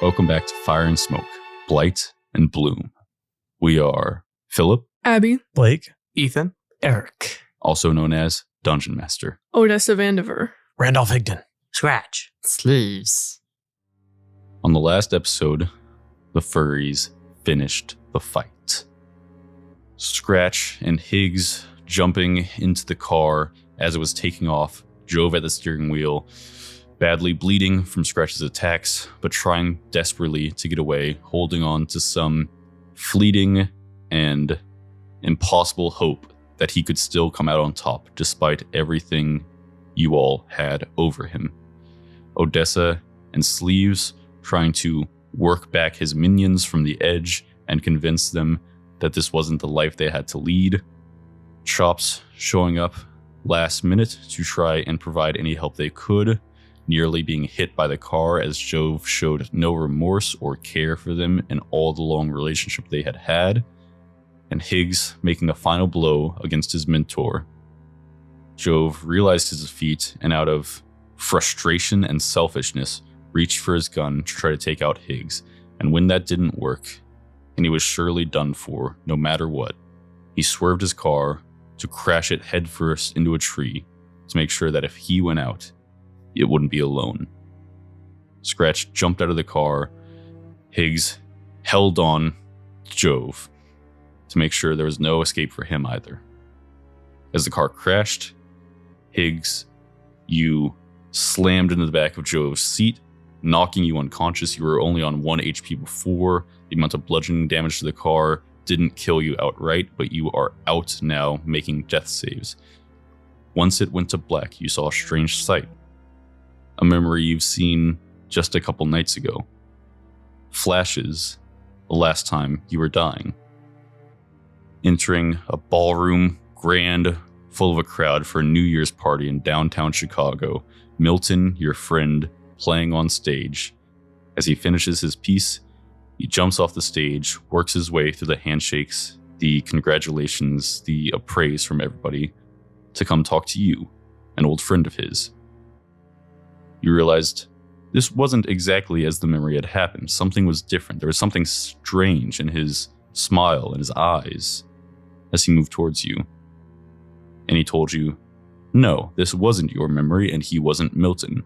Welcome back to Fire and Smoke, Blight and Bloom. We are Philip, Abby, Blake, Ethan, Eric, also known as Dungeon Master. Odessa Vandiver, Randolph Higdon, Scratch, Sleeves. On the last episode, the Furries finished the fight. Scratch and Higgs jumping into the car as it was taking off, Jove at the steering wheel, badly bleeding from Scratch's attacks, but trying desperately to get away, holding on to some fleeting and impossible hope that he could still come out on top despite everything you all had over him. Odessa and Sleeves trying to work back his minions from the edge and convince them that this wasn't the life they had to lead. Chops showing up last minute to try and provide any help they could, nearly being hit by the car as Jove showed no remorse or care for them in all the long relationship they had had, and Higgs making a final blow against his mentor. Jove realized his defeat and out of frustration and selfishness reached for his gun to try to take out Higgs, and when that didn't work, and he was surely done for no matter what, he swerved his car to crash it headfirst into a tree to make sure that if he went out, it wouldn't be alone. Scratch jumped out of the car. Higgs held on to Jove to make sure there was no escape for him either. As the car crashed, Higgs, you slammed into the back of Jove's seat, knocking you unconscious. You were only on 1 HP before. The amount of bludgeoning damage to the car didn't kill you outright, but you are out now making death saves. Once it went to black, you saw a strange sight. A memory you've seen just a couple nights ago. Flashes the last time you were dying. Entering a ballroom, grand, full of a crowd for a New Year's party in downtown Chicago, Milton, your friend, playing on stage. As he finishes his piece, he jumps off the stage, works his way through the handshakes, the congratulations, the appraise from everybody, to come talk to you, an old friend of his. You realized this wasn't exactly as the memory had happened. Something was different. There was something strange in his smile and his eyes as he moved towards you. And he told you, no, this wasn't your memory and he wasn't Milton.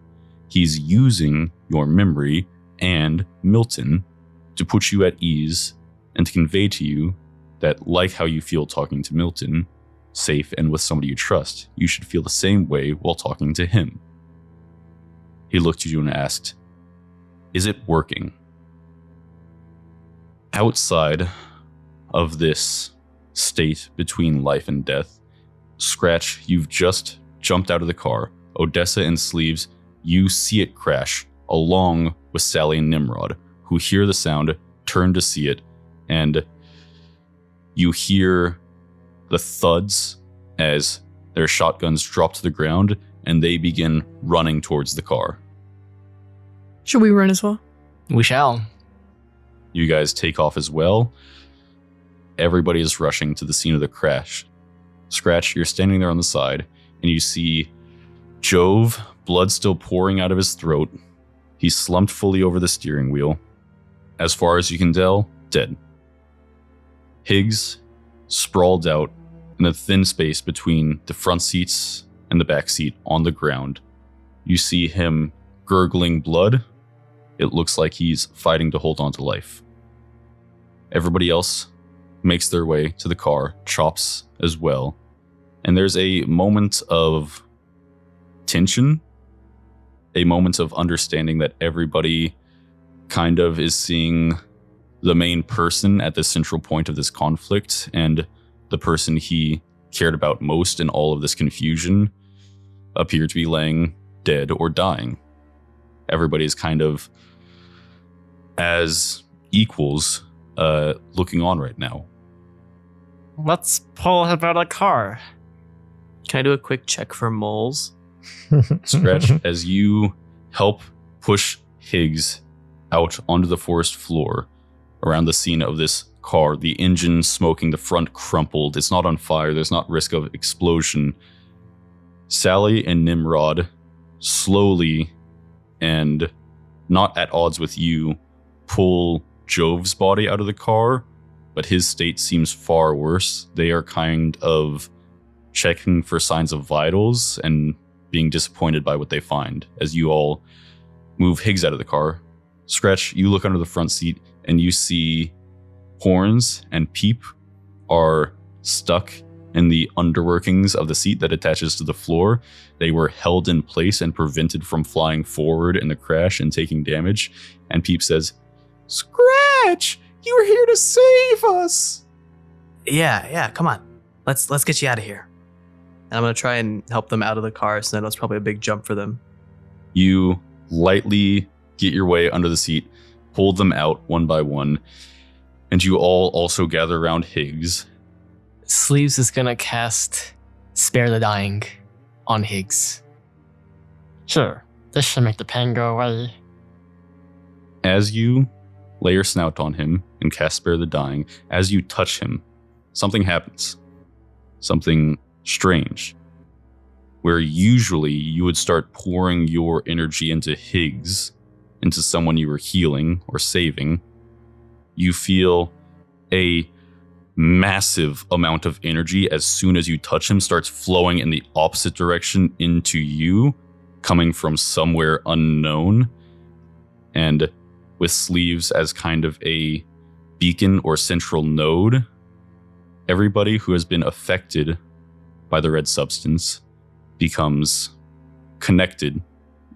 He's using your memory and Milton to put you at ease and to convey to you that, like how you feel talking to Milton, safe and with somebody you trust, you should feel the same way while talking to him. He looked at you and asked, is it working? Outside of this state between life and death, Scratch, you've just jumped out of the car. Odessa and Sleeves, you see it crash, along with Sally and Nimrod, who hear the sound, turn to see it, and you hear the thuds as their shotguns drop to the ground, and they begin running towards the car. Should we run as well? We shall. You guys take off as well. Everybody is rushing to the scene of the crash. Scratch, you're standing there on the side, and you see Jove, blood still pouring out of his throat. He's slumped fully over the steering wheel. As far as you can tell, dead. Higgs, sprawled out in the thin space between the front seats and the back seat on the ground. You see him gurgling blood. It looks like he's fighting to hold on to life. Everybody else makes their way to the car, Chops as well. And there's a moment of tension, a moment of understanding that everybody kind of is seeing the main person at the central point of this conflict, and the person he cared about most in all of this confusion appear to be laying dead or dying. Everybody's kind of as equals looking on right now. Let's pull him out of the car. Can I do a quick check for moles? Scratch, as you help push Higgs out onto the forest floor around the scene of this car, the engine smoking, the front crumpled, it's not on fire, there's not risk of explosion. Sally and Nimrod slowly and not at odds with you pull Jove's body out of the car, but his state seems far worse. They are kind of checking for signs of vitals and being disappointed by what they find as you all move Higgs out of the car. Scratch, you look under the front seat and you see Horns and Peep are stuck in the underworkings of the seat that attaches to the floor. They were held in place and prevented from flying forward in the crash and taking damage. And Peep says, "Scratch, you were here to save us." Yeah, come on. Let's get you out of here. And I'm going to try and help them out of the car, so I know it's probably a big jump for them. You lightly get your way under the seat, pull them out one by one, and you all also gather around Higgs. Sleeves is gonna cast Spare the Dying on Higgs. Sure, this should make the pain go away. As you lay your snout on him and cast Spare the Dying, as you touch him, something happens. Something strange. Where usually you would start pouring your energy into Higgs, into someone you were healing or saving, you feel a massive amount of energy as soon as you touch him starts flowing in the opposite direction into you, coming from somewhere unknown. And with Sleeves as kind of a beacon or central node, everybody who has been affected by the red substance becomes connected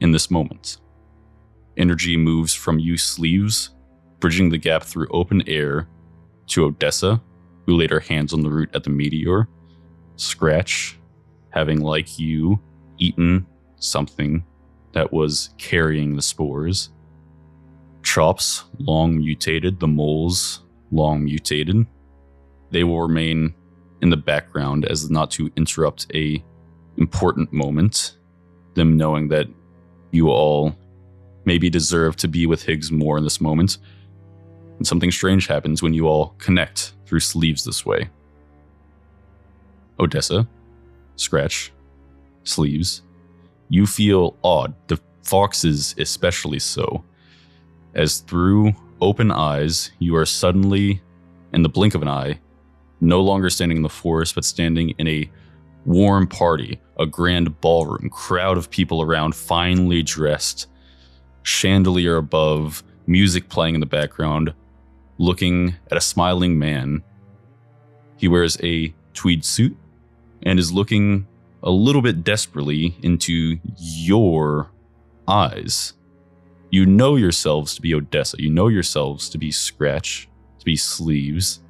in this moment. Energy moves from you, Sleeves, bridging the gap through open air, to Odessa, who laid her hands on the root at the meteor. Scratch, having, like you, eaten something that was carrying the spores. Chops, long mutated. The moles, long mutated. They will remain in the background as not to interrupt a important moment. Them knowing that you all maybe deserve to be with Higgs more in this moment. And something strange happens when you all connect through Sleeves this way. Odessa, Scratch, Sleeves, you feel odd, the foxes especially so, as through open eyes, you are suddenly, in the blink of an eye, no longer standing in the forest, but standing in a warm party, a grand ballroom, crowd of people around, finely dressed, chandelier above, music playing in the background, looking at a smiling man. He wears a tweed suit and is looking a little bit desperately into your eyes. You know yourselves to be Odessa. You know yourselves to be Scratch, to be Sleeves.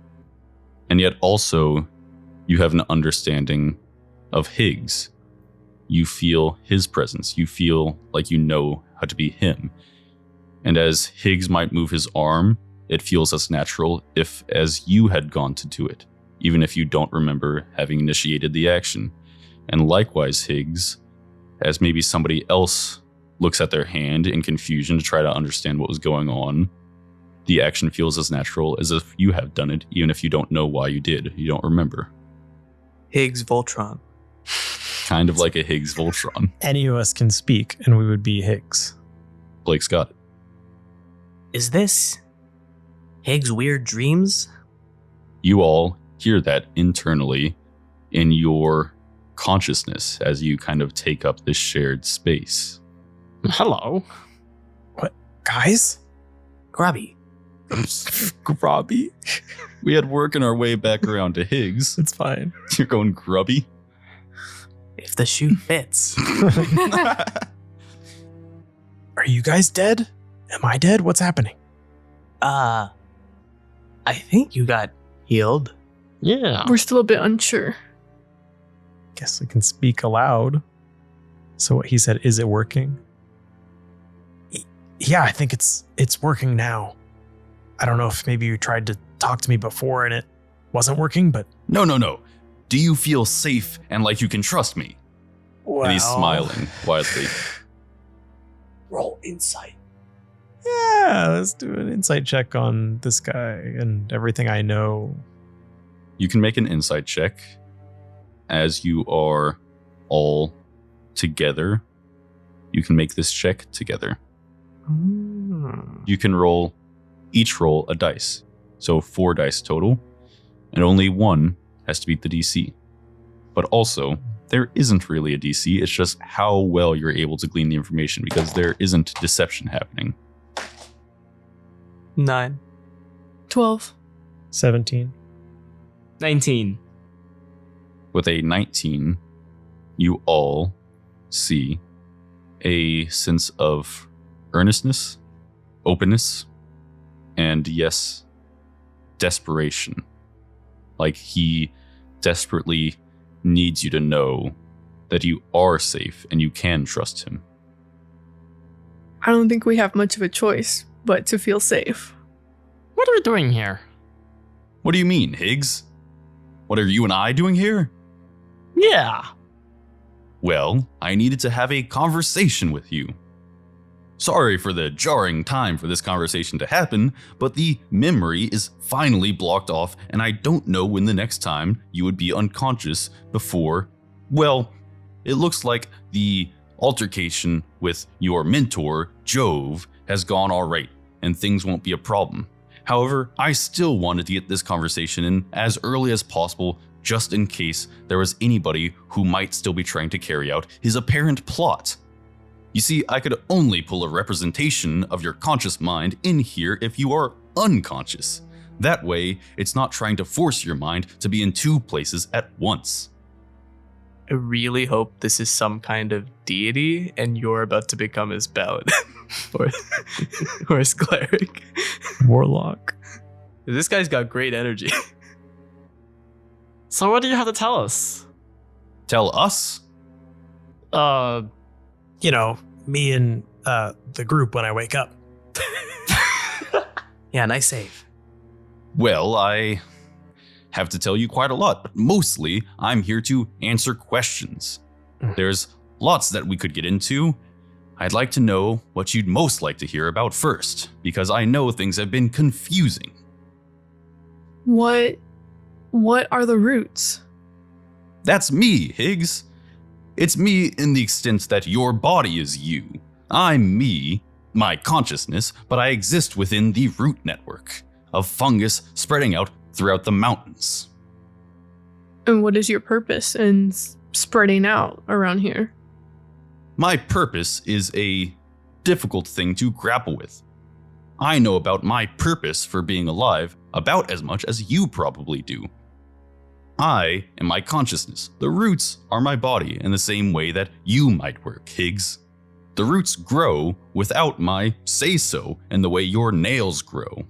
And yet also, you have an understanding of Higgs. You feel his presence. You feel like you know how to be him. And as Higgs might move his arm, it feels as natural if as you had gone to do it, even if you don't remember having initiated the action. And likewise, Higgs, as maybe somebody else looks at their hand in confusion to try to understand what was going on, the action feels as natural as if you have done it, even if you don't know why you did. You don't remember. Higgs Voltron. Kind of like a Higgs Voltron. Any of us can speak, and we would be Higgs. Blake's got it. Is this Higgs' weird dreams? You all hear that internally in your consciousness as you kind of take up this shared space. Hello. Guys? Grubby. Grubby? We had working our way back around to Higgs. It's fine. You're going grubby? If the shoe fits. Are you guys dead? Am I dead? What's happening? I think you got healed. Yeah. We're still a bit unsure. Guess I can speak aloud. So what he said, is it working? Yeah, I think it's working now. I don't know if maybe you tried to talk to me before and it wasn't working, but... No. Do you feel safe and like you can trust me? Well, And he's smiling widely. Roll insight. Yeah, let's do an insight check on this guy and everything I know. You can make an insight check as you are all together. You can make this check together. You can roll each roll a dice. So 4 dice total, and only one has to beat the DC. But also, there isn't really a DC, it's just how well you're able to glean the information, because there isn't deception happening. 9. 12. 17. 19. With a 19, you all see a sense of earnestness, openness, and yes, desperation. Like he desperately needs you to know that you are safe and you can trust him. I don't think we have much of a choice but to feel safe. What are we doing here? What do you mean, Higgs? What are you and I doing here? Yeah. Well, I needed to have a conversation with you. Sorry for the jarring time for this conversation to happen, but the memory is finally blocked off, and I don't know when the next time you would be unconscious before, well, it looks like the altercation with your mentor, Jove, has gone all right, and things won't be a problem. However, I still wanted to get this conversation in as early as possible, just in case there was anybody who might still be trying to carry out his apparent plot. You see, I could only pull a representation of your conscious mind in here if you are unconscious. That way, it's not trying to force your mind to be in 2 places at once. I really hope this is some kind of deity and you're about to become his paladin or his cleric. Warlock. This guy's got great energy. So what do you have to tell us? Tell us? You know, me and the group when I wake up. Yeah, nice save. Well, I have to tell you quite a lot, but mostly I'm here to answer questions. There's lots that we could get into. I'd like to know what you'd most like to hear about first, because I know things have been confusing. What are the roots? That's me, Higgs. It's me in the extent that your body is you. I'm me, my consciousness, but I exist within the root network of fungus spreading out throughout the mountains. And what is your purpose in spreading out around here? My purpose is a difficult thing to grapple with. I know about my purpose for being alive about as much as you probably do. I am my consciousness. The roots are my body in the same way that you might work, Higgs. The roots grow without my say-so and the way your nails grow.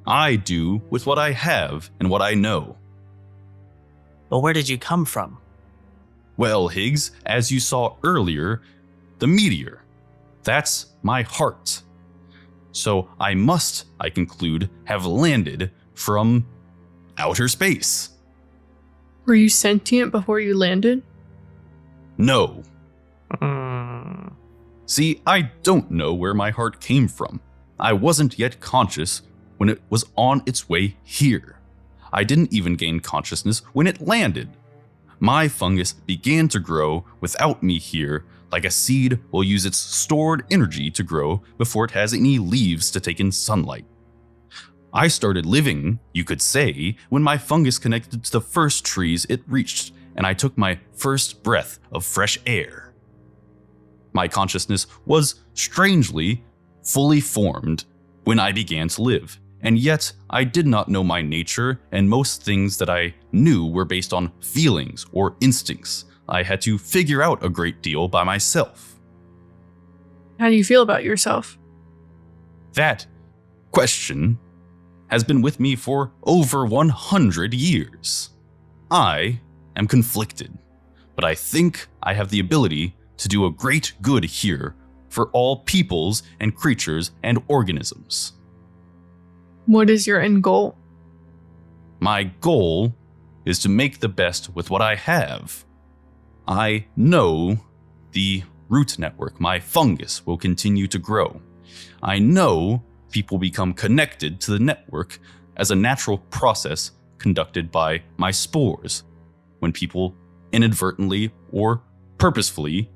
I do with what I have and what I know. But where did you come from? Well, Higgs, as you saw earlier, the meteor. That's my heart. So I must, I conclude, have landed from outer space. Were you sentient before you landed? No. Mm. See, I don't know where my heart came from. I wasn't yet conscious when it was on its way here. I didn't even gain consciousness when it landed. My fungus began to grow without me here, like a seed will use its stored energy to grow before it has any leaves to take in sunlight. I started living, you could say, when my fungus connected to the first trees it reached, and I took my first breath of fresh air. My consciousness was, strangely, fully formed when I began to live, and yet I did not know my nature, and most things that I knew were based on feelings or instincts. I had to figure out a great deal by myself. How do you feel about yourself? That question has been with me for over 100 years. I am conflicted, but I think I have the ability to do a great good here for all peoples and creatures and organisms. What is your end goal? My goal is to make the best with what I have. I know the root network, my fungus, will continue to grow. I know people become connected to the network as a natural process conducted by my spores when people inadvertently or purposefully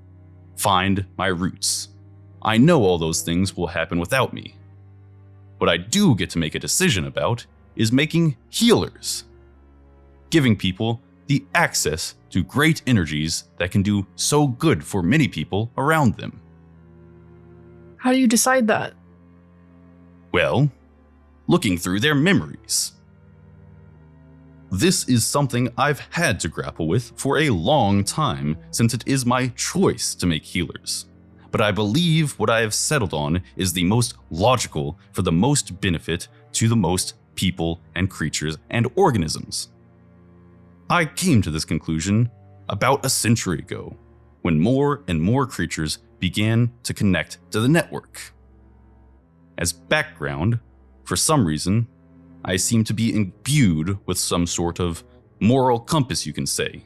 find my roots. I know all those things will happen without me. What I do get to make a decision about is making healers. Giving people the access to great energies that can do so good for many people around them. How do you decide that? Well, looking through their memories. This is something I've had to grapple with for a long time, since it is my choice to make healers. But I believe what I have settled on is the most logical for the most benefit to the most people and creatures and organisms. I came to this conclusion about a century ago, when more and more creatures began to connect to the network. As background, for some reason, I seem to be imbued with some sort of moral compass, you can say.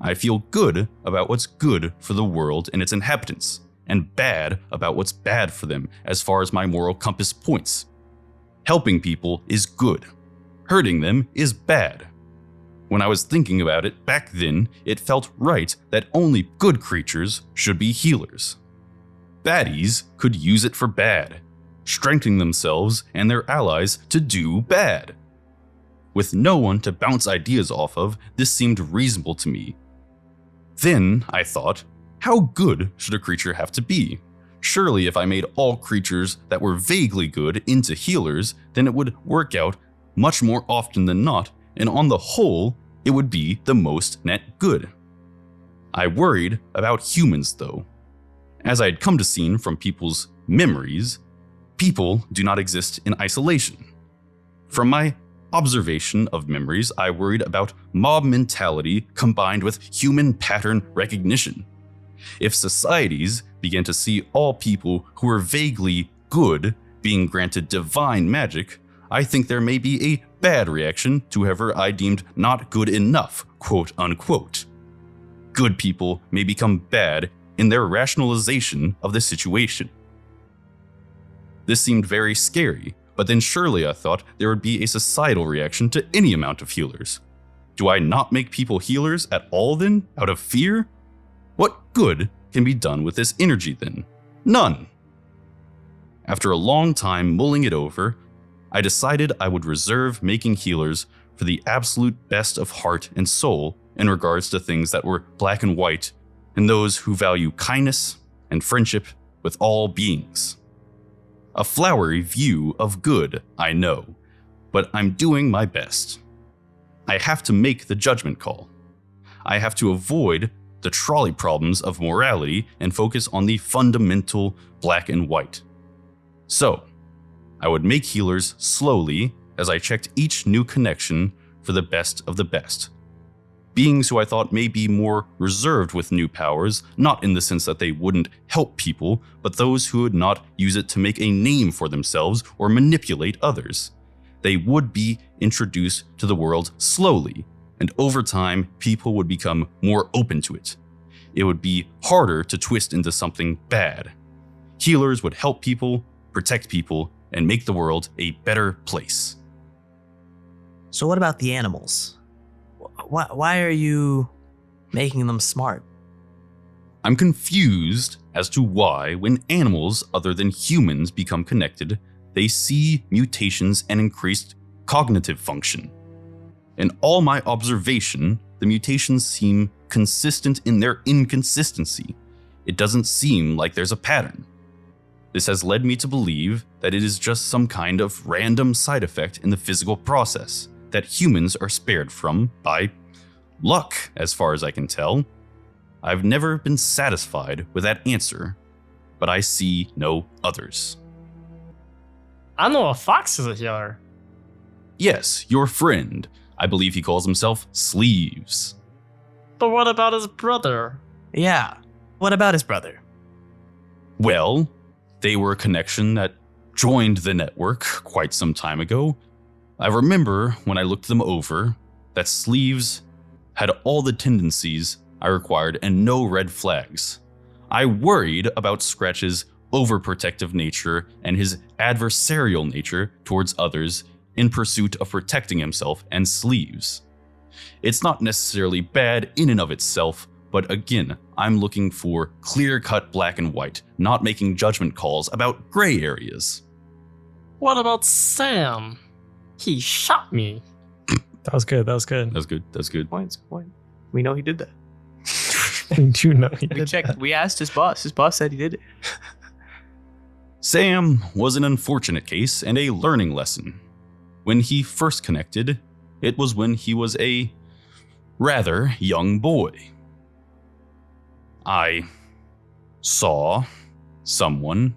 I feel good about what's good for the world and its inhabitants, and bad about what's bad for them as far as my moral compass points. Helping people is good. Hurting them is bad. When I was thinking about it back then, it felt right that only good creatures should be healers. Baddies could use it for bad, strengthening themselves and their allies to do bad. With no one to bounce ideas off of, this seemed reasonable to me. Then I thought, how good should a creature have to be? Surely if I made all creatures that were vaguely good into healers, then it would work out much more often than not, and on the whole, it would be the most net good. I worried about humans though. As I had come to see from people's memories, people do not exist in isolation. From my observation of memories, I worried about mob mentality combined with human pattern recognition. If societies began to see all people who are vaguely good being granted divine magic, I think there may be a bad reaction to whoever I deemed not good enough, quote unquote. Good people may become bad in their rationalization of the situation. This seemed very scary, but then surely I thought there would be a societal reaction to any amount of healers. Do I not make people healers at all then, out of fear? What good can be done with this energy then? None. After a long time mulling it over, I decided I would reserve making healers for the absolute best of heart and soul in regards to things that were black and white, and those who value kindness and friendship with all beings. A flowery view of good, I know, but I'm doing my best. I have to make the judgment call. I have to avoid the trolley problems of morality and focus on the fundamental black and white. So, I would make healers slowly as I checked each new connection for the best of the best. Beings who I thought may be more reserved with new powers, not in the sense that they wouldn't help people, but those who would not use it to make a name for themselves or manipulate others. They would be introduced to the world slowly, and over time, people would become more open to it. It would be harder to twist into something bad. Healers would help people, protect people, and make the world a better place. So what about the animals? Why are you making them smart? I'm confused as to why, when animals other than humans become connected, they see mutations and increased cognitive function. In all my observation, the mutations seem consistent in their inconsistency. It doesn't seem like there's a pattern. This has led me to believe that it is just some kind of random side effect in the physical process that humans are spared from by luck, as far as I can tell. I've never been satisfied with that answer, but I see no others. I know a fox is a healer. Yes, your friend. I believe he calls himself Sleeves. But what about his brother? Yeah. What about his brother? Well, they were a connection that joined the network quite some time ago. I remember when I looked them over that Sleeves had all the tendencies I required and no red flags. I worried about Scratch's overprotective nature and his adversarial nature towards others in pursuit of protecting himself and Sleeves. It's not necessarily bad in and of itself, but again, I'm looking for clear-cut black and white, not making judgment calls about gray areas. What about Sam? He shot me. That was good. That was good. That's good. That's good. Points, point. We know he did that. We do know he We did checked. that. We asked his boss. His boss said he did it. Sam was an unfortunate case and a learning lesson. When he first connected, it was when he was a rather young boy. I saw someone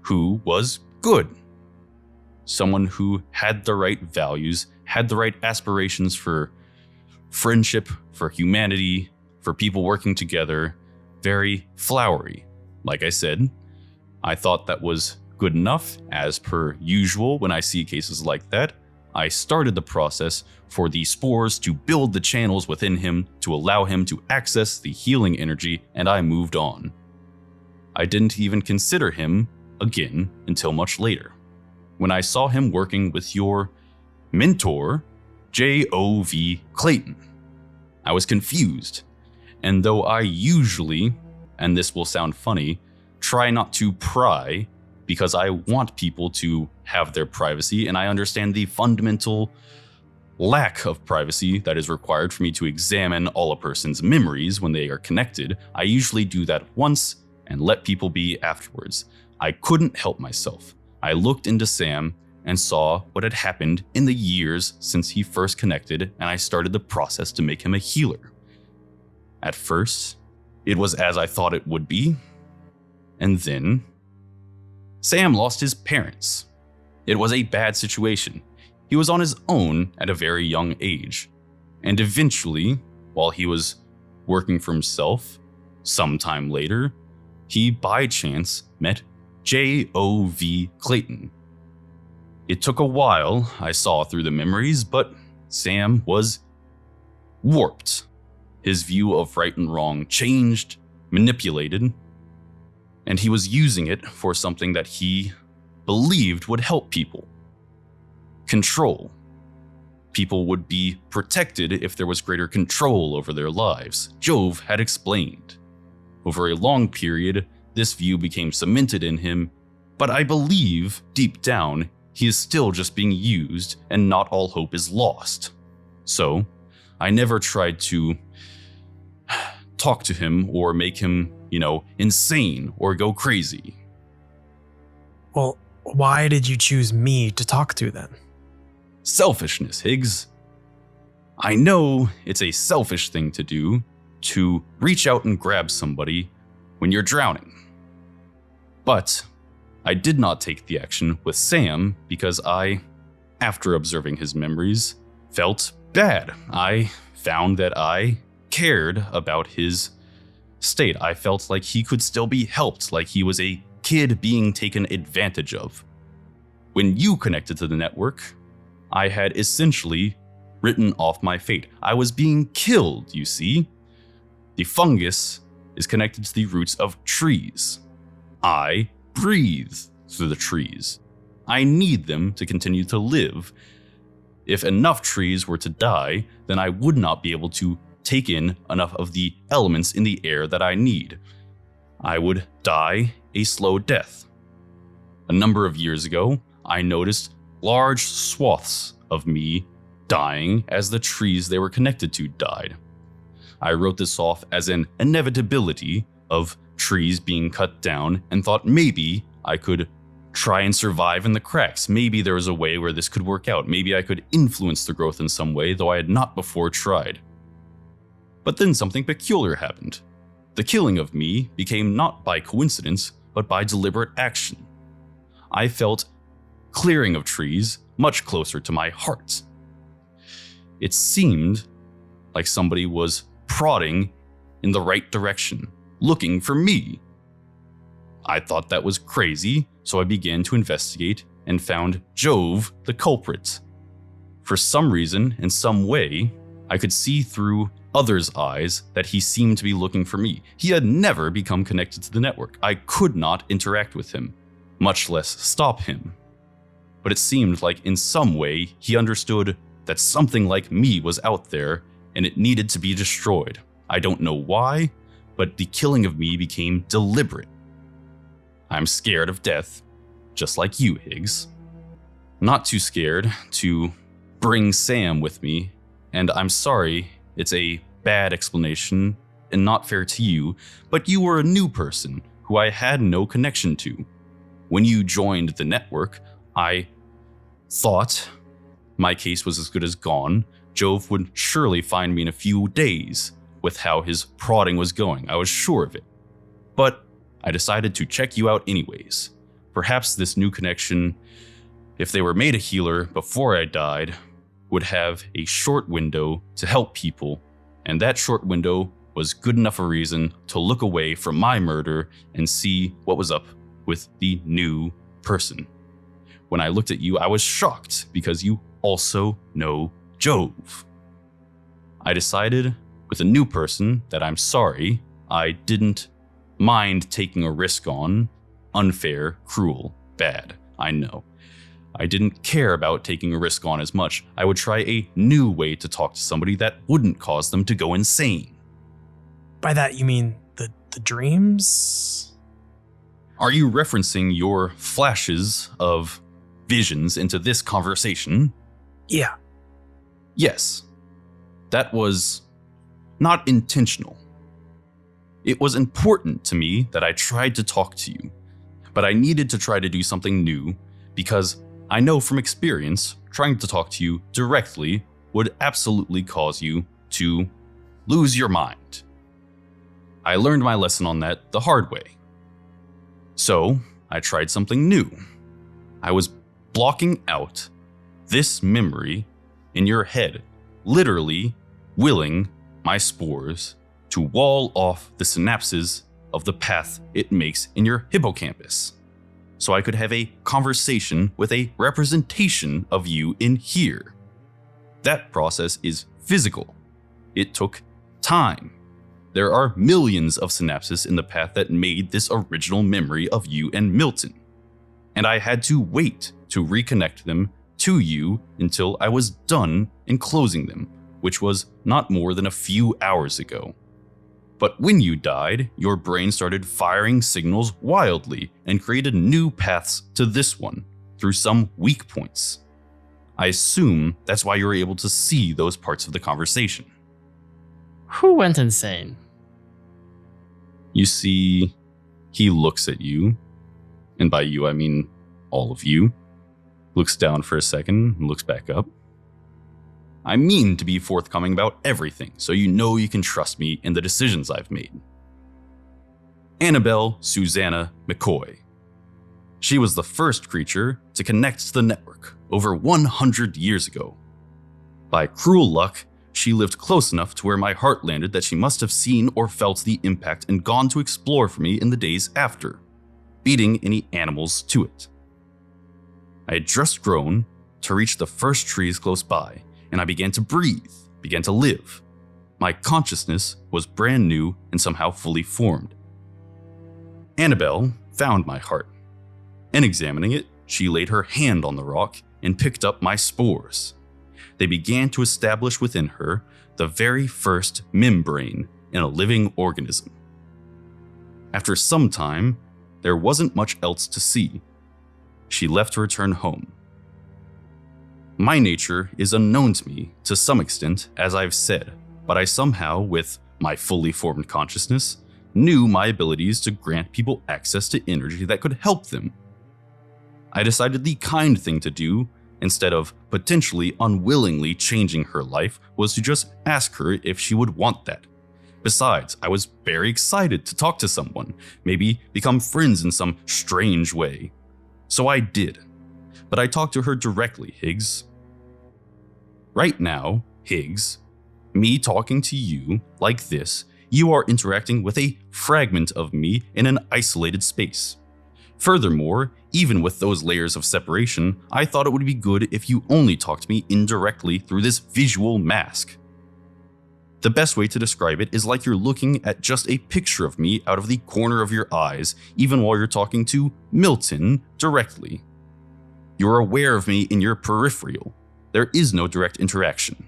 who was good. Someone who had the right values, had the right aspirations for friendship, for humanity, for people working together. Very flowery. Like I said, I thought that was good enough. As per usual, when I see cases like that, I started the process for the spores to build the channels within him to allow him to access the healing energy, and I moved on. I didn't even consider him again until much later, when I saw him working with your mentor, J.O.V. Clayton. I was confused, and though I usually, and this will sound funny, try not to pry because I want people to have their privacy, and I understand the fundamental lack of privacy that is required for me to examine all a person's memories when they are connected. I usually do that once and let people be afterwards. I couldn't help myself. I looked into Sam and saw what had happened in the years since he first connected, and I started the process to make him a healer. At first, it was as I thought it would be, and then Sam lost his parents. It was a bad situation. He was on his own at a very young age, and eventually, while he was working for himself, sometime later, he by chance met J.O.V. Clayton. It took a while, I saw through the memories, but Sam was warped. His view of right and wrong changed, manipulated, and he was using it for something that he believed would help people. Control. People would be protected if there was greater control over their lives, Jove had explained. Over a long period, this view became cemented in him, but I believe, deep down, he is still just being used and not all hope is lost. So, I never tried to talk to him or make him, insane or go crazy. Well, why did you choose me to talk to then? Selfishness, Higgs. I know it's a selfish thing to do, to reach out and grab somebody when you're drowning. But I did not take the action with Sam because I, after observing his memories, felt bad. I found that I cared about his state. I felt like he could still be helped, like he was a kid being taken advantage of. When you connected to the network, I had essentially written off my fate. I was being killed, you see. The fungus is connected to the roots of trees. I breathe through the trees. I need them to continue to live. If enough trees were to die, then I would not be able to take in enough of the elements in the air that I need. I would die a slow death. A number of years ago, I noticed large swaths of me dying as the trees they were connected to died. I wrote this off as an inevitability of trees being cut down and thought maybe I could try and survive in the cracks. Maybe there was a way where this could work out. Maybe I could influence the growth in some way, though I had not before tried. But then something peculiar happened. The killing of me became not by coincidence, but by deliberate action. I felt clearing of trees much closer to my heart. It seemed like somebody was prodding in the right direction, looking for me. I thought that was crazy, so I began to investigate and found Jove the culprit. For some reason, in some way, I could see through others' eyes that he seemed to be looking for me. He had never become connected to the network. I could not interact with him, much less stop him. But it seemed like in some way he understood that something like me was out there and it needed to be destroyed. I don't know why, but the killing of me became deliberate. I'm scared of death, just like you, Higgs. not too scared to bring Sam with me, and I'm sorry, it's a bad explanation and not fair to you, but you were a new person who I had no connection to. When you joined the network, I thought my case was as good as gone. Jove would surely find me in a few days with how his prodding was going. I was sure of it. But I decided to check you out anyways. Perhaps this new connection, if they were made a healer before I died, would have a short window to help people, and that short window was good enough a reason to look away from my murder and see what was up with the new person. When I looked at you, I was shocked because you also know Jove. I decided with a new person that I'm sorry, I didn't mind taking a risk on. Unfair, cruel, bad, I know. I didn't care about taking a risk on as much. I would try a new way to talk to somebody that wouldn't cause them to go insane. By that, you mean the dreams? Are you referencing your flashes of visions into this conversation? Yeah. Yes. That was not intentional. It was important to me that I tried to talk to you, but I needed to try to do something new because I know from experience, trying to talk to you directly would absolutely cause you to lose your mind. I learned my lesson on that the hard way. So I tried something new. I was blocking out this memory in your head, literally willing my spores to wall off the synapses of the path it makes in your hippocampus, so I could have a conversation with a representation of you in here. That process is physical. It took time. There are millions of synapses in the path that made this original memory of you and Milton, and I had to wait to reconnect them to you until I was done enclosing them, which was not more than a few hours ago. But when you died, your brain started firing signals wildly and created new paths to this one through some weak points. I assume that's why you were able to see those parts of the conversation. Who went insane? You see, he looks at you, and by you I mean all of you, looks down for a second and looks back up. I mean to be forthcoming about everything, so you know you can trust me in the decisions I've made. Annabelle Susanna McCoy. She was the first creature to connect to the network over 100 years ago. By cruel luck, she lived close enough to where my heart landed that she must have seen or felt the impact and gone to explore for me in the days after, beating any animals to it. I had just grown to reach the first trees close by, and I began to breathe, began to live. My consciousness was brand new and somehow fully formed. Annabelle found my heart, and examining it, she laid her hand on the rock and picked up my spores. They began to establish within her the very first membrane in a living organism. After some time, there wasn't much else to see. She left to return home. My nature is unknown to me to some extent, as I've said, but I somehow, with my fully formed consciousness, knew my abilities to grant people access to energy that could help them. I decided the kind thing to do, instead of potentially unwillingly changing her life, was to just ask her if she would want that. Besides, I was very excited to talk to someone, maybe become friends in some strange way. So I did. But I talked to her directly, Higgs. Right now, Higgs, me talking to you like this, you are interacting with a fragment of me in an isolated space. Furthermore, even with those layers of separation, I thought it would be good if you only talked to me indirectly through this visual mask. The best way to describe it is like you're looking at just a picture of me out of the corner of your eyes, even while you're talking to Milton directly. You're aware of me in your peripheral. There is no direct interaction.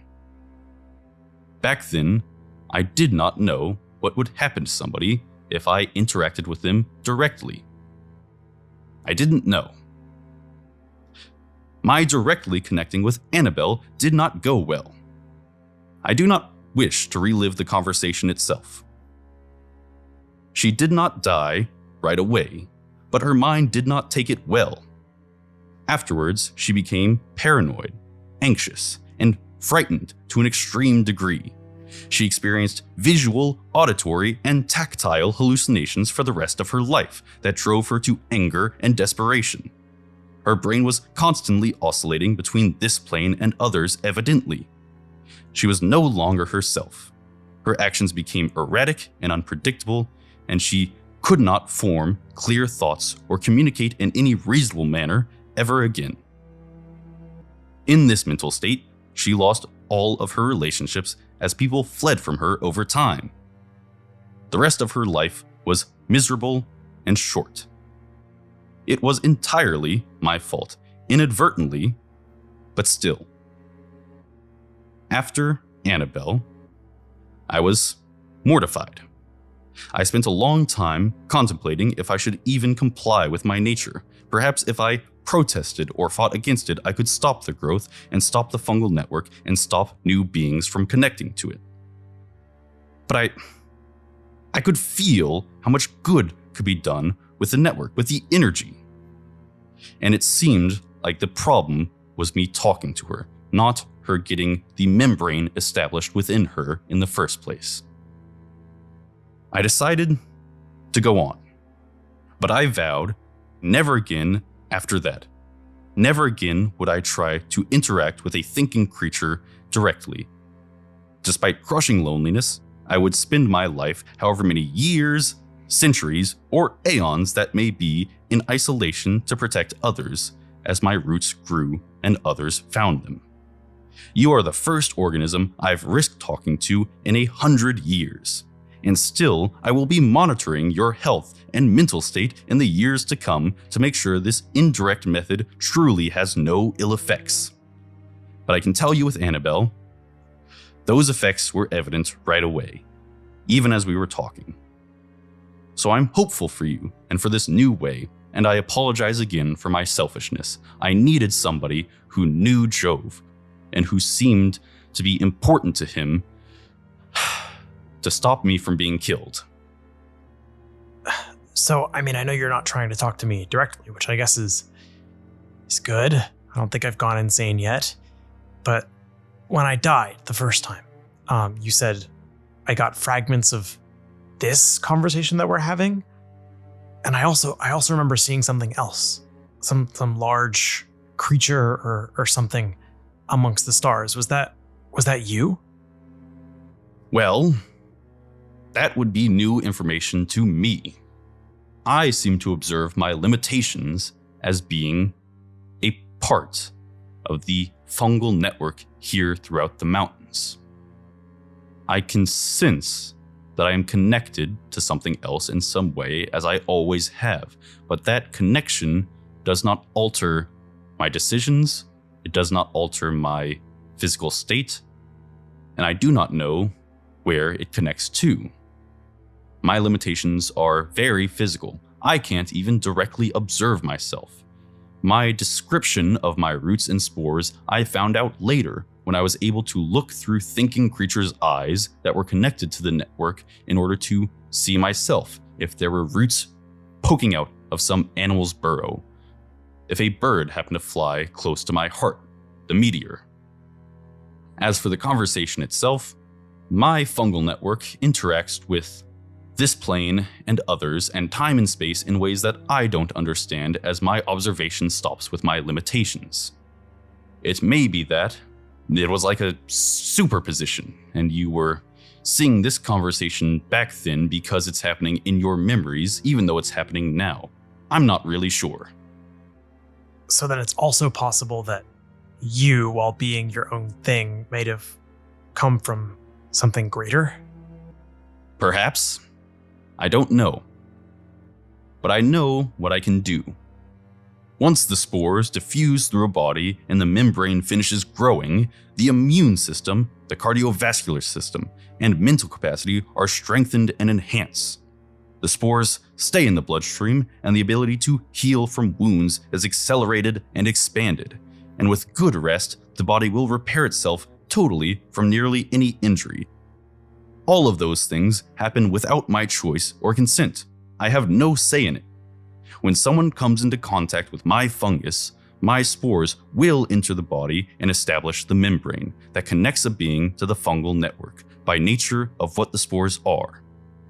Back then, I did not know what would happen to somebody if I interacted with them directly. I didn't know. My directly connecting with Annabelle did not go well. I do not wish to relive the conversation itself. She did not die right away, but her mind did not take it well. Afterwards, she became paranoid, anxious, and frightened to an extreme degree. She experienced visual, auditory, and tactile hallucinations for the rest of her life that drove her to anger and desperation. Her brain was constantly oscillating between this plane and others evidently. She was no longer herself. Her actions became erratic and unpredictable, and she could not form clear thoughts or communicate in any reasonable manner ever again. In this mental state, she lost all of her relationships as people fled from her over time. The rest of her life was miserable and short. It was entirely my fault, inadvertently, but still. After Annabelle, I was mortified. I spent a long time contemplating if I should even comply with my nature. Perhaps if I protested or fought against it, I could stop the growth and stop the fungal network and stop new beings from connecting to it. But I could feel how much good could be done with the network, with the energy. And it seemed like the problem was me talking to her, not her getting the membrane established within her in the first place. I decided to go on, but I vowed never again after that. Never again would I try to interact with a thinking creature directly. Despite crushing loneliness, I would spend my life, however many years, centuries, or aeons that may be, in isolation to protect others as my roots grew and others found them. You are the first organism I've risked talking to in 100 years. And still, I will be monitoring your health and mental state in the years to come to make sure this indirect method truly has no ill effects. But I can tell you with Annabelle, those effects were evident right away, even as we were talking. So I'm hopeful for you and for this new way, and I apologize again for my selfishness. I needed somebody who knew Jove and who seemed to be important to him to stop me from being killed. So, I mean, I know you're not trying to talk to me directly, which I guess is good. I don't think I've gone insane yet. But when I died the first time, you said I got fragments of this conversation that we're having. And I also remember seeing something else, some large creature or something amongst the stars. Was that you? Well, that would be new information to me. I seem to observe my limitations as being a part of the fungal network here throughout the mountains. I can sense that I am connected to something else in some way, as I always have, but that connection does not alter my decisions, it does not alter my physical state, and I do not know where it connects to. My limitations are very physical. I can't even directly observe myself. My description of my roots and spores I found out later when I was able to look through thinking creatures' eyes that were connected to the network in order to see myself, if there were roots poking out of some animal's burrow, if a bird happened to fly close to my heart, the meteor. As for the conversation itself, my fungal network interacts with this plane and others and time and space in ways that I don't understand, as my observation stops with my limitations. It may be that it was like a superposition and you were seeing this conversation back then because it's happening in your memories, even though it's happening now. I'm not really sure. So then it's also possible that you, while being your own thing, might have come from something greater? Perhaps. I don't know. But I know what I can do. Once the spores diffuse through a body and the membrane finishes growing, the immune system, the cardiovascular system, and mental capacity are strengthened and enhanced. The spores stay in the bloodstream, and the ability to heal from wounds is accelerated and expanded. and with good rest, the body will repair itself totally from nearly any injury. All of those things happen without my choice or consent. I have no say in it. When someone comes into contact with my fungus, my spores will enter the body and establish the membrane that connects a being to the fungal network by nature of what the spores are.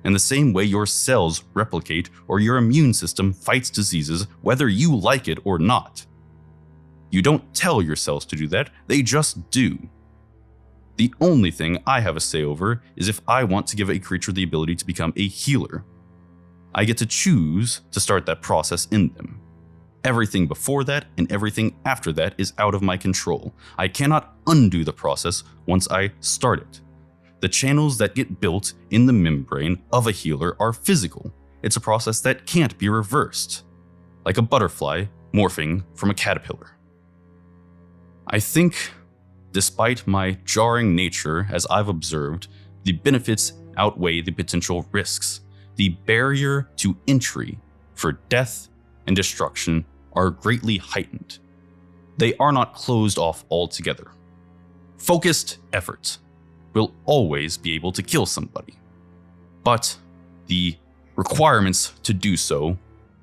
In the same way your cells replicate or your immune system fights diseases whether you like it or not. You don't tell your cells to do that, they just do. The only thing I have a say over is if I want to give a creature the ability to become a healer. I get to choose to start that process in them. Everything before that and everything after that is out of my control. I cannot undo the process once I start it. The channels that get built in the membrane of a healer are physical. It's a process that can't be reversed, like a butterfly morphing from a caterpillar. I think, despite my jarring nature as I've observed, the benefits outweigh the potential risks. The barrier to entry for death and destruction are greatly heightened. They are not closed off altogether. Focused efforts will always be able to kill somebody, but the requirements to do so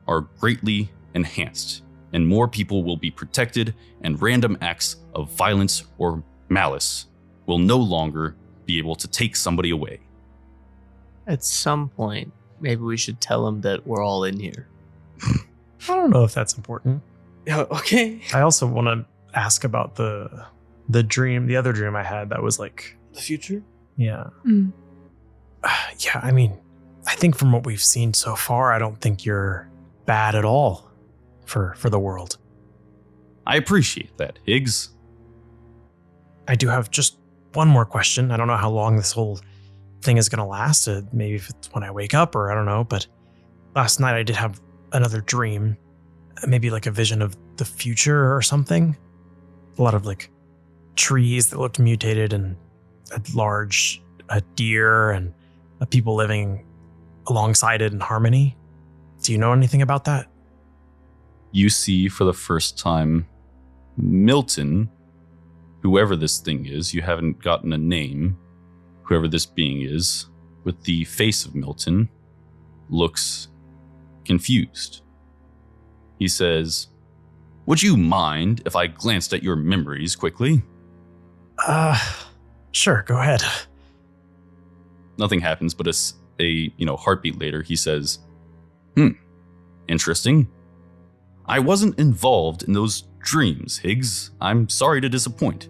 are greatly enhanced, and more people will be protected, and random acts of violence or malice will no longer be able to take somebody away. At some point, maybe we should tell them that we're all in here. I don't know if that's important. Okay. I also want to ask about the dream, the other dream I had that was like, The future? yeah. Mm. Yeah, I mean, I think from what we've seen so far, I don't think you're bad at all for the world. I appreciate that, Higgs. I do have just one more question. I don't know how long this whole thing is going to last. Maybe if it's when I wake up or I don't know. But last night I did have another dream, maybe like a vision of the future or something. A lot of like trees that looked mutated and a large deer and people living alongside it in harmony. Do you know anything about that? You see for the first time Milton, whoever this thing is, you haven't gotten a name, whoever this being is, with the face of Milton, looks confused. He says, "Would you mind if I glanced at your memories quickly?" Sure, go ahead. Nothing happens, but a heartbeat later, he says, interesting. I wasn't involved in those dreams, Higgs. I'm sorry to disappoint.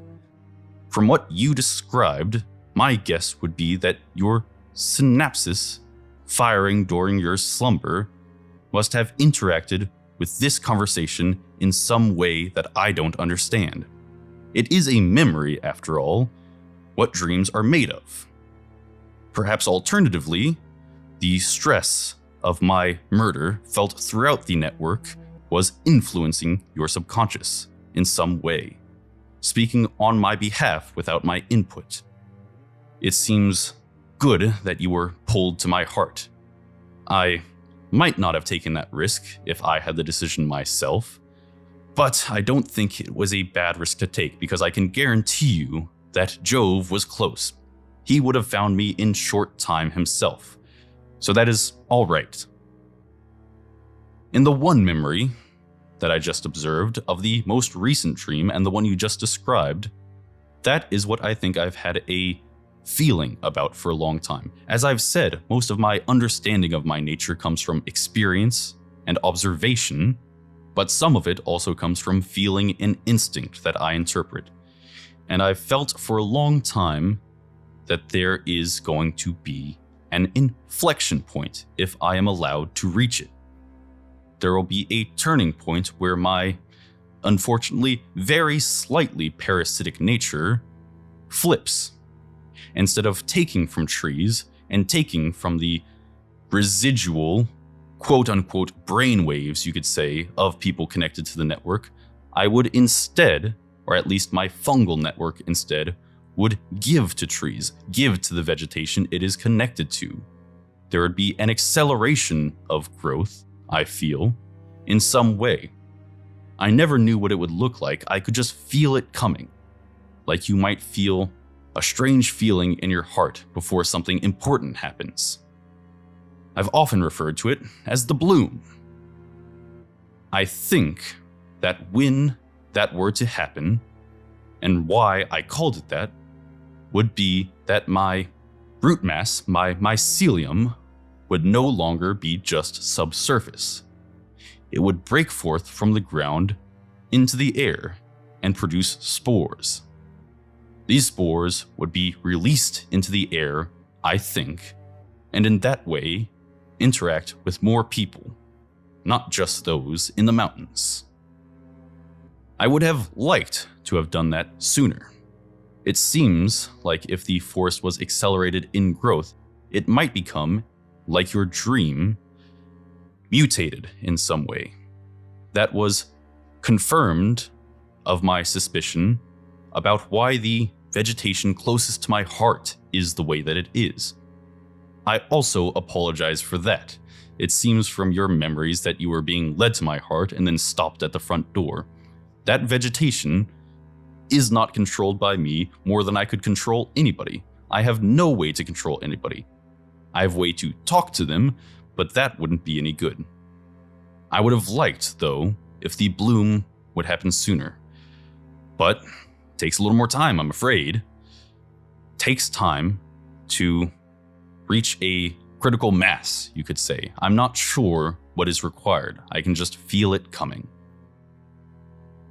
From what you described, my guess would be that your synapses firing during your slumber must have interacted with this conversation in some way that I don't understand. It is a memory, after all, what dreams are made of. Perhaps alternatively, the stress of my murder felt throughout the network was influencing your subconscious in some way, speaking on my behalf without my input. It seems good that you were pulled to my heart. I might not have taken that risk if I had the decision myself, but I don't think it was a bad risk to take because I can guarantee you that Jove was close. He would have found me in short time himself, so that is all right. In the one memory that I just observed of the most recent dream and the one you just described, that is what I think I've had a feeling about for a long time. As I've said, most of my understanding of my nature comes from experience and observation, but some of it also comes from feeling and instinct that I interpret. And I've felt for a long time that there is going to be an inflection point if I am allowed to reach it. There will be a turning point where my, unfortunately, very slightly parasitic nature flips. Instead of taking from trees and taking from the residual, quote-unquote, brainwaves, you could say, of people connected to the network, I would instead, or at least my fungal network instead, would give to trees, give to the vegetation it is connected to. There would be an acceleration of growth, I feel, in some way. I never knew what it would look like. I could just feel it coming. Like you might feel a strange feeling in your heart before something important happens. I've often referred to it as the bloom. I think that when that were to happen, and why I called it that, would be that my root mass, my mycelium, would no longer be just subsurface. It would break forth from the ground into the air and produce spores. These spores would be released into the air, I think, and in that way interact with more people, not just those in the mountains. I would have liked to have done that sooner. It seems like if the forest was accelerated in growth, it might become, like your dream, mutated in some way. That was confirmed of my suspicion about why the vegetation closest to my heart is the way that it is. I also apologize for that. It seems from your memories that you were being led to my heart and then stopped at the front door. That vegetation is not controlled by me more than I could control anybody. I have no way to control anybody. I have a way to talk to them, but that wouldn't be any good. I would have liked, though, if the bloom would happen sooner. But it takes a little more time, I'm afraid. It takes time to reach a critical mass, you could say. I'm not sure what is required. I can just feel it coming.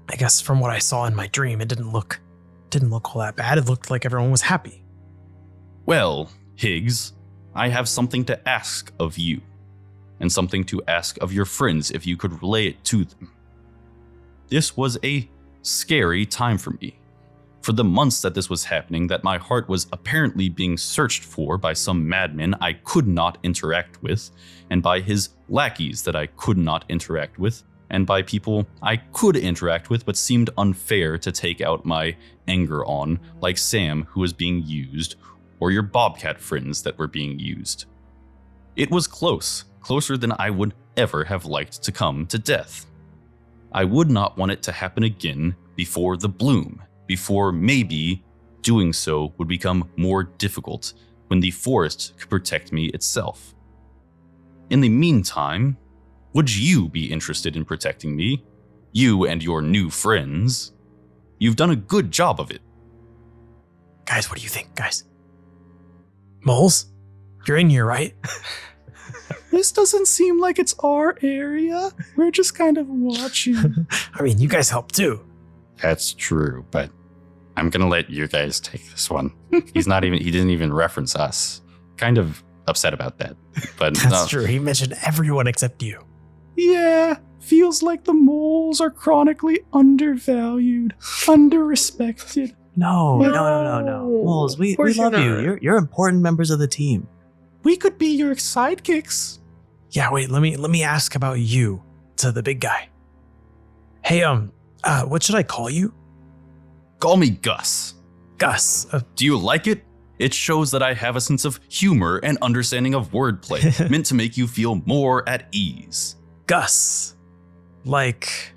I guess from what I saw in my dream, it didn't look all that bad. It looked like everyone was happy. Well, Higgs, I have something to ask of you, and something to ask of your friends if you could relay it to them. This was a scary time for me. For the months that this was happening, that my heart was apparently being searched for by some madman I could not interact with, and by his lackeys that I could not interact with, and by people I could interact with but seemed unfair to take out my anger on, like Sam, who was being used, or your Bobcat friends that were being used. It was close, closer than I would ever have liked to come to death. I would not want it to happen again before the bloom, before maybe doing so would become more difficult when the forest could protect me itself. In the meantime, would you be interested in protecting me? You and your new friends? You've done a good job of it. Guys, what do you think, guys? Moles? You're in here, right? This doesn't seem like it's our area. We're just kind of watching. I mean, you guys help too. That's true, but I'm gonna let you guys take this one. He didn't even reference us. Kind of upset about that. But That's true. He mentioned everyone except you. Yeah, feels like the moles are chronically undervalued, underrespected. No. No. Moles, we Of course love you're you. not. You're important members of the team. We could be your sidekicks. Yeah, wait, let me ask about you to the big guy. Hey, what should I call you? Call me Gus. Gus. Do you like it? It shows that I have a sense of humor and understanding of wordplay, meant to make you feel more at ease. Gus. Like,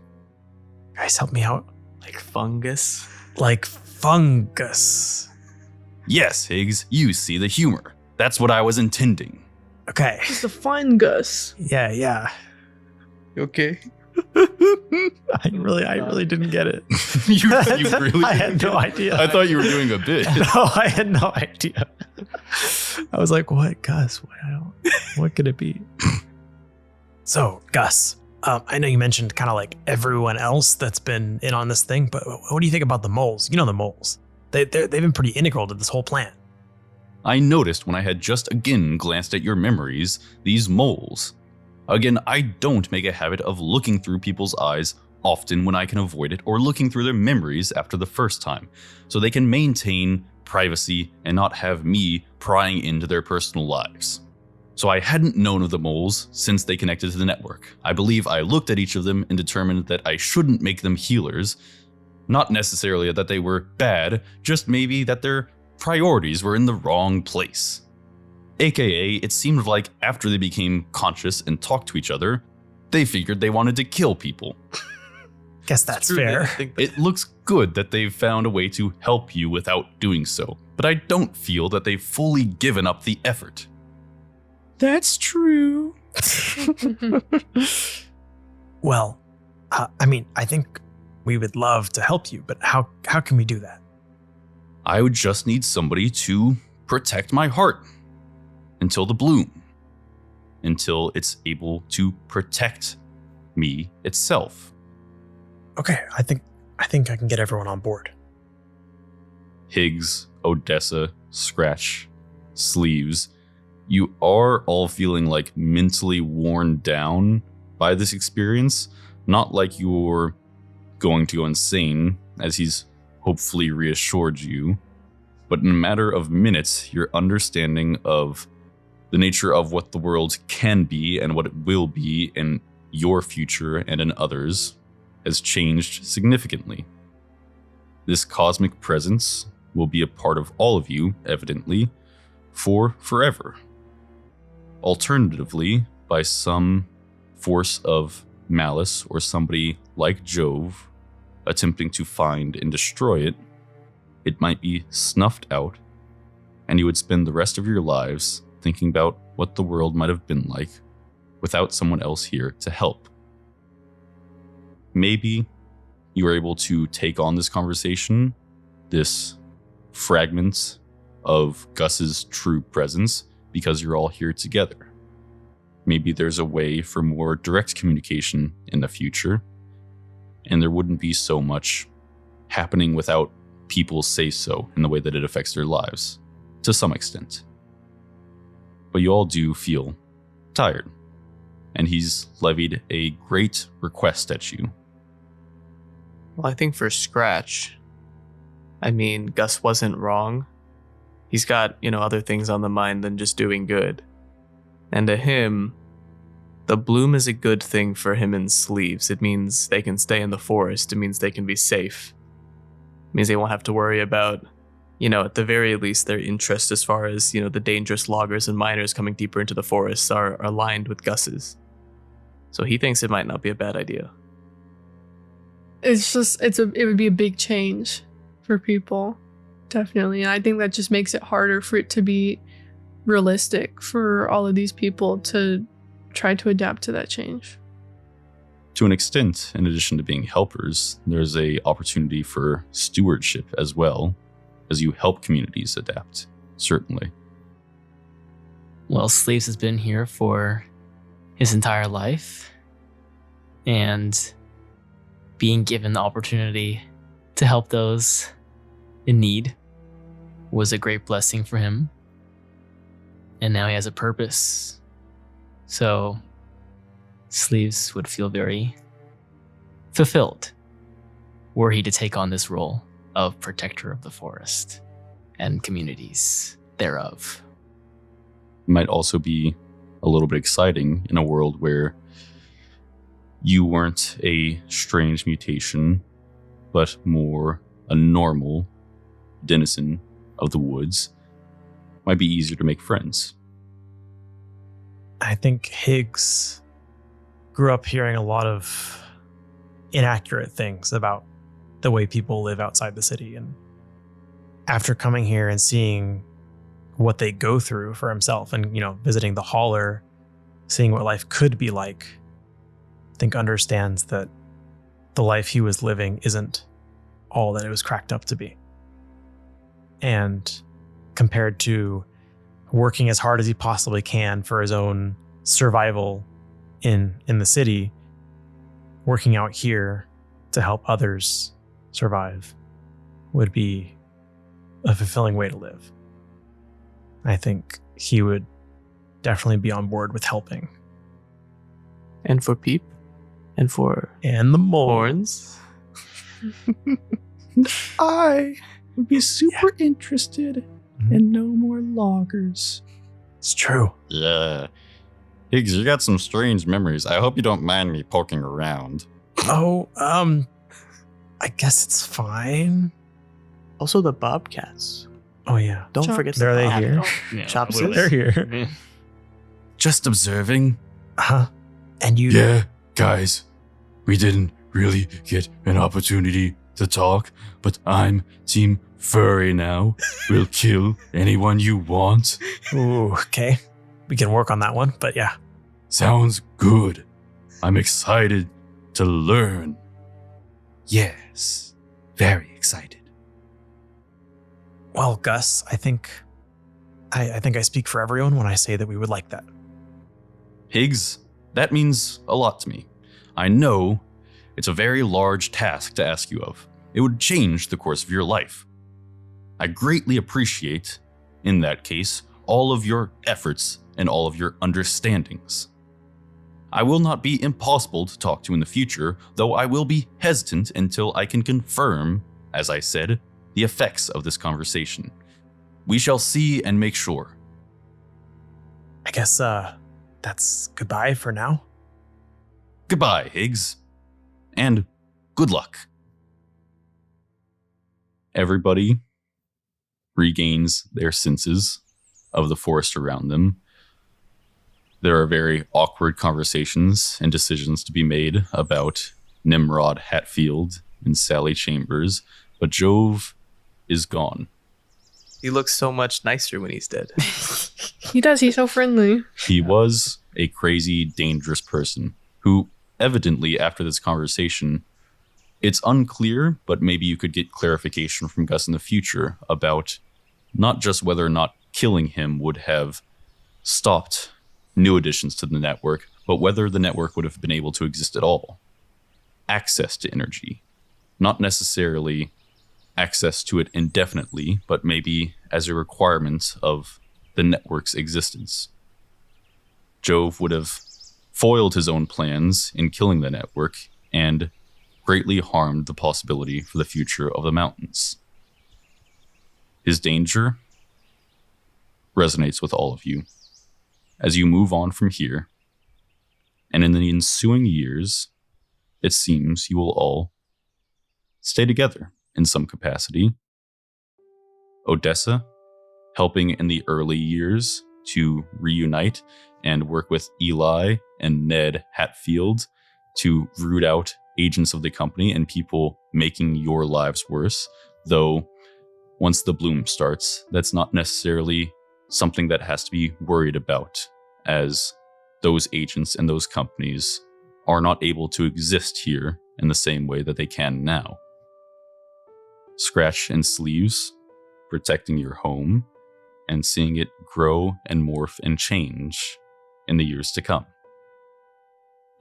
guys, help me out. Like fungus. Like fungus. Yes, Higgs, you see the humor. That's what I was intending. Okay. It's the fungus. Yeah. Okay. I really didn't get it. you really? I had no idea. I thought you were doing a bit. No, I had no idea. I was like, what, Gus? What could it be? So, Gus, I know you mentioned kind of like everyone else that's been in on this thing, but what do you think about the moles? You know the moles. They've been pretty integral to this whole plan. I noticed when I had just again glanced at your memories, these moles. Again, I don't make a habit of looking through people's eyes often when I can avoid it, or looking through their memories after the first time, so they can maintain privacy and not have me prying into their personal lives. So I hadn't known of the moles since they connected to the network. I believe I looked at each of them and determined that I shouldn't make them healers. Not necessarily that they were bad, just maybe that their priorities were in the wrong place. AKA, it seemed like after they became conscious and talked to each other, they figured they wanted to kill people. Guess that's True, I fair. think It looks good that they've found a way to help you without doing so, but I don't feel that they've fully given up the effort. That's true. Well, I think we would love to help you, but how can we do that? I would just need somebody to protect my heart until the bloom, until it's able to protect me itself. Okay, I think I can get everyone on board. Higgs, Odessa, Scratch, Sleeves, you are all feeling like mentally worn down by this experience. Not like you're going to go insane, as he's hopefully reassured you, but in a matter of minutes, your understanding of the nature of what the world can be and what it will be in your future and in others has changed significantly. This cosmic presence will be a part of all of you, evidently, for forever. Alternatively, by some force of malice or somebody like Jove attempting to find and destroy it, it might be snuffed out, and you would spend the rest of your lives thinking about what the world might have been like without someone else here to help. Maybe you are able to take on this conversation, this fragment of Gus's true presence, because you're all here together. Maybe there's a way for more direct communication in the future, and there wouldn't be so much happening without people say so in the way that it affects their lives, to some extent. But you all do feel tired, and he's levied a great request at you. Well, I think for Scratch, Gus wasn't wrong. He's got, other things on the mind than just doing good. And to him, the bloom is a good thing for him and Sleeves. It means they can stay in the forest. It means they can be safe. It means they won't have to worry about, at the very least, their interest as far as, the dangerous loggers and miners coming deeper into the forests are aligned with Gus's. So he thinks it might not be a bad idea. It would be a big change for people, definitely. And I think that just makes it harder for it to be realistic for all of these people to try to adapt to that change. To an extent, in addition to being helpers, there's a opportunity for stewardship as well, as you help communities adapt, certainly. Well, Sleeves has been here for his entire life, and being given the opportunity to help those in need was a great blessing for him. And now he has a purpose. So Sleeves would feel very fulfilled were he to take on this role of protector of the forest and communities thereof. It might also be a little bit exciting in a world where you weren't a strange mutation, but more a normal denizen of the woods. Might be easier to make friends. I think Higgs grew up hearing a lot of inaccurate things about the way people live outside the city. And after coming here and seeing what they go through for himself and, visiting the hauler, seeing what life could be like, I think understands that the life he was living isn't all that it was cracked up to be. And compared to working as hard as he possibly can for his own survival in the city, working out here to help others survive would be a fulfilling way to live. I think he would definitely be on board with helping. And for Peep? And for And the mole. Horns? I would be super interested in no more loggers. It's true. Yeah. Higgs, you got some strange memories. I hope you don't mind me poking around. Oh, I guess it's fine. Also the Bobcats. Oh yeah. Don't Chops. forget Are they Bob- here? Yeah, Chopsticks. They're here. Just observing. And you Yeah, guys, we didn't really get an opportunity to talk, but I'm Team Furry now. We'll kill anyone you want. Ooh, okay. We can work on that one, but yeah. Sounds good. I'm excited to learn. Yes, very excited. Well, Gus, I think I speak for everyone when I say that we would like that. Higgs, that means a lot to me. I know it's a very large task to ask you of. It would change the course of your life. I greatly appreciate, in that case, all of your efforts and all of your understandings. I will not be impossible to talk to in the future, though I will be hesitant until I can confirm, as I said, the effects of this conversation. We shall see and make sure. I guess that's goodbye for now. Goodbye, Higgs. And good luck. Everybody regains their senses of the forest around them. There are very awkward conversations and decisions to be made about Nimrod Hatfield and Sally Chambers, but Jove is gone. He looks so much nicer when he's dead. He does. He's so friendly. He was a crazy, dangerous person who, evidently, after this conversation, it's unclear, but maybe you could get clarification from Gus in the future about not just whether or not killing him would have stopped new additions to the network, but whether the network would have been able to exist at all. Access to energy. Not necessarily access to it indefinitely, but maybe as a requirement of the network's existence. Jove would have foiled his own plans in killing the network and greatly harmed the possibility for the future of the mountains. His danger resonates with all of you. As you move on from here, and in the ensuing years, it seems you will all stay together in some capacity. Odessa, helping in the early years to reunite and work with Eli and Ned Hatfield to root out agents of the company and people making your lives worse, though once the bloom starts, that's not necessarily something that has to be worried about, as those agents and those companies are not able to exist here in the same way that they can now. Scratch and Sleeves, protecting your home and seeing it grow and morph and change in the years to come.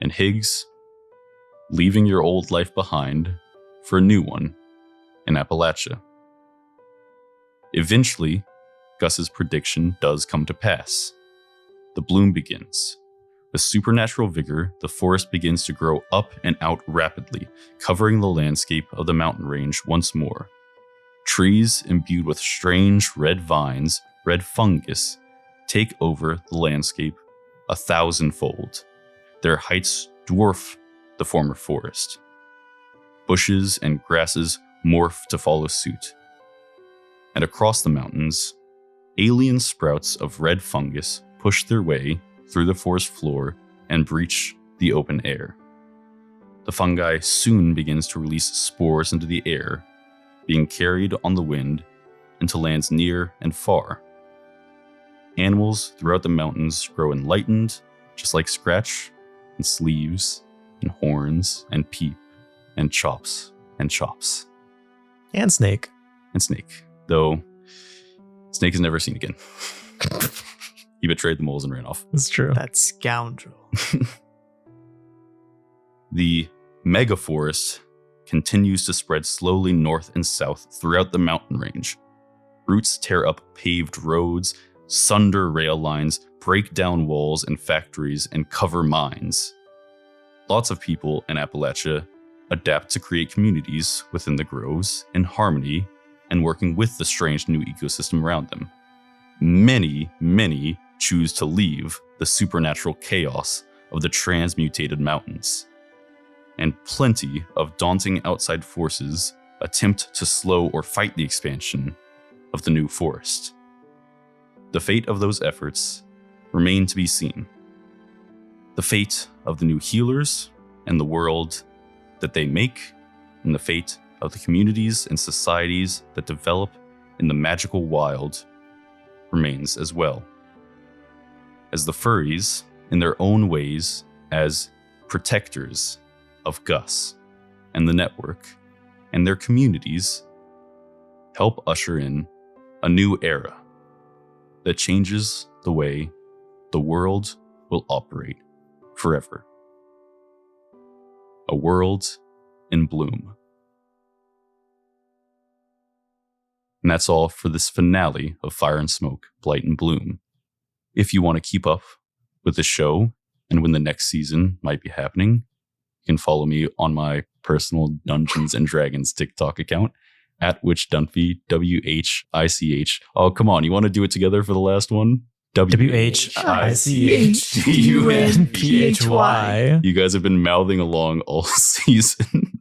And Higgs, leaving your old life behind for a new one in Appalachia. Eventually, Gus's prediction does come to pass. The bloom begins. With supernatural vigor, the forest begins to grow up and out rapidly, covering the landscape of the mountain range once more. Trees imbued with strange red vines, red fungus, take over the landscape 1,000-fold. Their heights dwarf the former forest. Bushes and grasses morph to follow suit. And across the mountains, alien sprouts of red fungus push their way through the forest floor and breach the open air. The fungi soon begins to release spores into the air, being carried on the wind into lands near and far. Animals throughout the mountains grow enlightened, just like Scratch and Sleeves and Horns and Peep and Chops and Chops. And Snake. And Snake, though Snake is never seen again. He betrayed the moles and ran off. It's true. That scoundrel. The megaforest continues to spread slowly north and south throughout the mountain range. Roots tear up paved roads, sunder rail lines, break down walls and factories, and cover mines. Lots of people in Appalachia adapt to create communities within the groves in harmony and working with the strange new ecosystem around them. Many, many choose to leave the supernatural chaos of the transmutated mountains. And plenty of daunting outside forces attempt to slow or fight the expansion of the new forest. The fate of those efforts remain to be seen. The fate of the new healers and the world that they make and the fate of the communities and societies that develop in the magical wild remains as well. As the furries, in their own ways, as protectors of Gus and the network and their communities, help usher in a new era that changes the way the world will operate forever. A world in bloom. And that's all for this finale of Fire and Smoke, Blight and Bloom. If you want to keep up with the show and when the next season might be happening, you can follow me on my personal Dungeons and Dragons TikTok account at WitchDunphy, WHICH. Oh, come on. You want to do it together for the last one? WHICHDUNPHY. You guys have been mouthing along all season.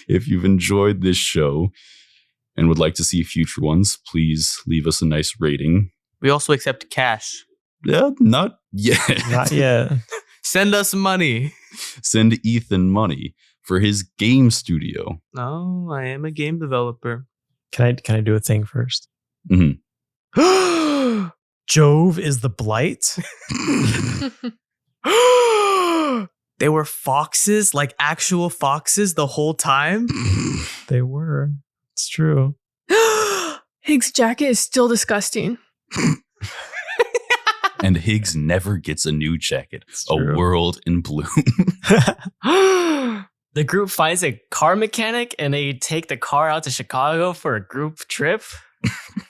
If you've enjoyed this show and would like to see future ones, please leave us a nice rating. We also accept cash. Yeah, not yet. Not yet. Send us money. Send Ethan money for his game studio. No, I am a game developer. Can I do a thing first? Mm-hmm. Jove is the Blight. They were foxes, like actual foxes the whole time? They were. It's true. Higgs' jacket is still disgusting. And Higgs never gets a new jacket. It's A true. world in bloom. The group finds a car mechanic and they take the car out to Chicago for a group trip.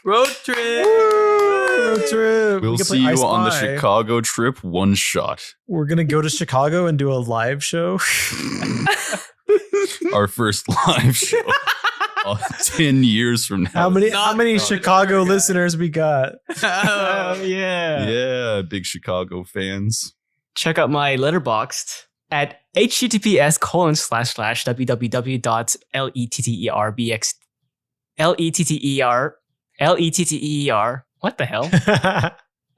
Road trip! Road trip. We'll We can play see you I on the Spy. Chicago trip one shot. We're gonna go to Chicago and do a live show. Our first live show. 10 years from now. How many Not Chicago guy. listeners we got? Oh, yeah. Yeah, big Chicago fans. Check out my Letterboxd at https://www.letterboxd. What the hell?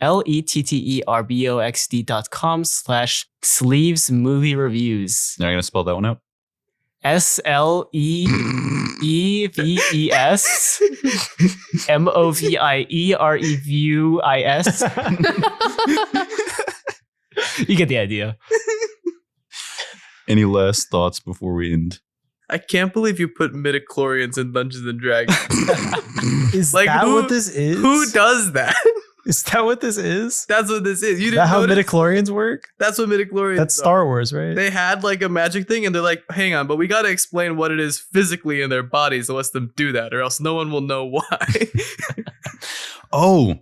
letterboxd.com/sleeves movie reviews. Now I'm going to spell that one out. SLEVIEREVIEWIS. You get the idea. Any last thoughts before we end? I can't believe you put midichlorians in Dungeons and Dragons. Is Like, that who- what this is? Who does that? Is that what this is? That's what this is. You Is didn't that how notice? midichlorians work? That's what midichlorians That's are. Star Wars, right? They had like a magic thing and they're like, hang on, but we got to explain what it is physically in their bodies and let them do that or else no one will know why. Oh,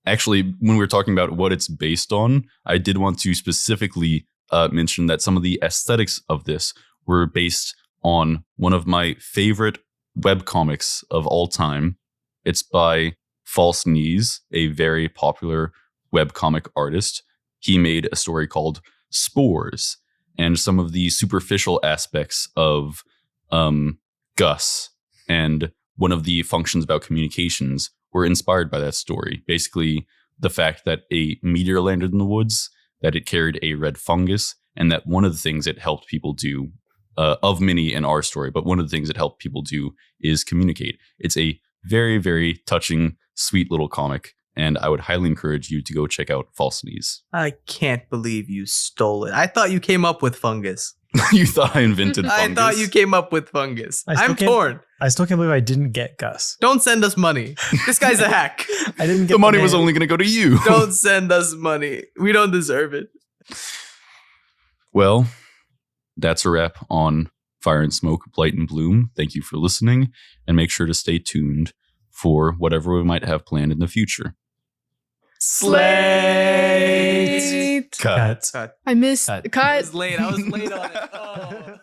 actually, when we were talking about what it's based on, I did want to specifically mention that some of the aesthetics of this were based on one of my favorite webcomics of all time. It's by False Knees, a very popular webcomic artist. He made a story called Spores, and some of the superficial aspects of Gus and one of the functions about communications were inspired by that story. Basically, the fact that a meteor landed in the woods, that it carried a red fungus, and that one of the things it helped people do, of many in our story, but one of the things it helped people do is communicate. It's a very, very touching, sweet little comic, and I would highly encourage you to go check out False Knees. I can't believe you stole it. I thought you came up with fungus. You thought I invented fungus? I thought you came up with fungus. I still I'm can't- torn. I still can't believe I didn't get Gus. Don't send us money. This guy's a hack. I didn't get The money was name. only going to go to you. Don't send us money. We don't deserve it. Well, that's a wrap on Fire and Smoke, Blight and Bloom. Thank you for listening, and make sure to stay tuned for whatever we might have planned in the future. Slate. Cut. Cut. I missed Cut. I cut. was late. I was late on it. Oh.